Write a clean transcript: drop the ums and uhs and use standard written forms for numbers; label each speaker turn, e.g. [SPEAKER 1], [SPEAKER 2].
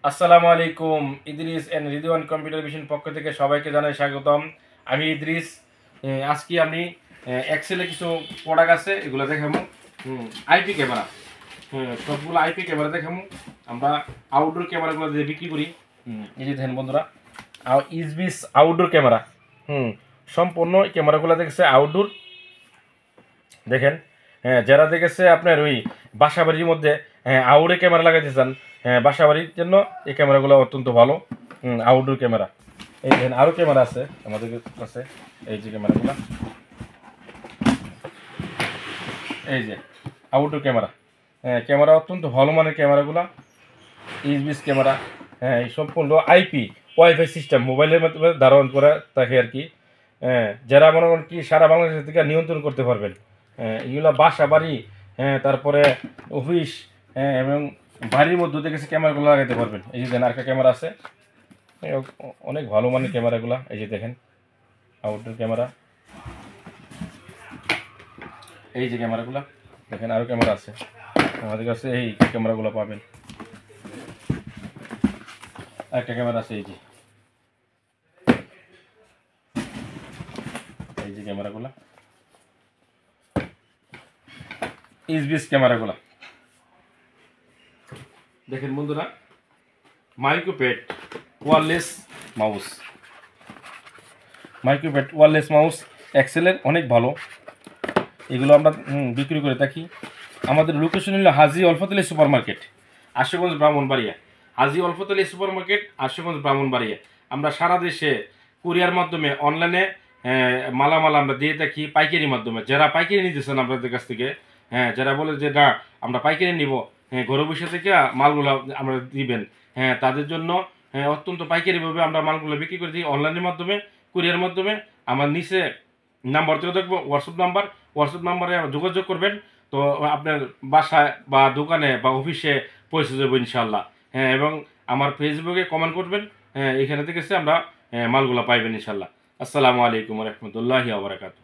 [SPEAKER 1] আসসালামু আলাইকুম। Idris and Ridwan computer vision পক্ষ থেকে সবাইকে জানাই স্বাগতম। আমি ইদ্রিস। আজকে আমি এক্সেলে কিছু প্রোডাক্ট আছে, এগুলো দেখাবো। আইপি ক্যামেরা, সবগুলো আইপি ক্যামেরা দেখাবো। আমরা আউটডোর ক্যামেরাগুলো দিয়ে বিক্রি করি। এই যে দেখেন বন্ধুরা, ইসবিস আউটডোর ক্যামেরা। সম্পূর্ণ ক্যামেরাগুলো দেখেছে আউটডোর। দেখেন, যারা দেখেছে আপনার ওই বাসাবাড়ির মধ্যে আউটডোর ক্যামেরা লাগাইতে চান, বাসাবাড়ির জন্য এই ক্যামেরাগুলো অত্যন্ত ভালো। Outdoor camera. এই দেখেন আরও ক্যামেরা আছে আমাদের কাছে। এই যে ক্যামেরাগুলো, এই যে আউটডোর ক্যামেরা। ক্যামেরা অত্যন্ত ভালো মানের ক্যামেরাগুলো, এইচবিএস ক্যামেরা। এই সম্পূর্ণ আইপি ওয়াইফাই সিস্টেম মোবাইলের মাধ্যমে ধারণ করা থাকে আর কি। যারা মনে করেন কি সারা বাংলাদেশ থেকে নিয়ন্ত্রণ করতে পারবেন। এগুলো বাসা বাড়ি, তারপরে অফিস, এবং বাড়ির মধ্যে থেকে ক্যামেরাগুলো লাগাতে পারবেন। এই যে দেখেন আরেকটা ক্যামেরা আছে, অনেক ভালো মানের ক্যামেরাগুলো। এই যে দেখেন আউটডোর ক্যামেরা, এই যে ক্যামেরাগুলো দেখেন। আরও ক্যামেরা আছে আমাদের কাছে, এই ক্যামেরাগুলো পাবেন। একটা ক্যামেরা আছে, এই যে ক্যামেরাগুলো, এইচবিএস ক্যামেরাগুলো দেখেন বন্ধুরা। মাইক্রোপ্যাড ওয়্যারলেস মাউস, মাইক্রোপ্যাড ওয়্যারলেস মাউস এক্সেলের অনেক ভালো। এগুলো আমরা বিক্রি করে থাকি। আমাদের লোকেশন হলো হাজী অল্পতলী সুপার মার্কেট, আশুগঞ্জ ব্রাহ্মণবাড়িয়া। হাজী অল্পতলী সুপার মার্কেট, আশুগঞ্জ ব্রাহ্মণবাড়িয়া। আমরা সারা দেশে কুরিয়ার মাধ্যমে অনলাইনে মালামাল আমরা দিয়ে থাকি, পাইকারি মাধ্যমে। যারা পাইকারি নিতেছেন আপনাদের কাছ থেকে, যারা বলে যে না আমরা পাইকারি নিব, ঘরে বসে থেকে মালগুলো আমরা দিবেন, তাদের জন্য অত্যন্ত পাইকারিভাবে আমরা মালগুলো বিক্রি করে দিই অনলাইনের মাধ্যমে, কুরিয়ার মাধ্যমে। আমার নিচে নাম্বার দিয়ে দেখবো, হোয়াটসঅ্যাপ নাম্বারে যোগাযোগ করবেন। তো আপনার বাসায় বা দোকানে বা অফিসে পৌঁছে যাবো ইনশাল্লাহ। এবং আমার ফেসবুকে কমেন্ট করবেন, এখানে থেকে আমরা মালগুলো পাইবেন ইনশাল্লাহ। আসসালামু আলাইকুম রহমতুল্লাহি ওয়া বারাকাতুহু।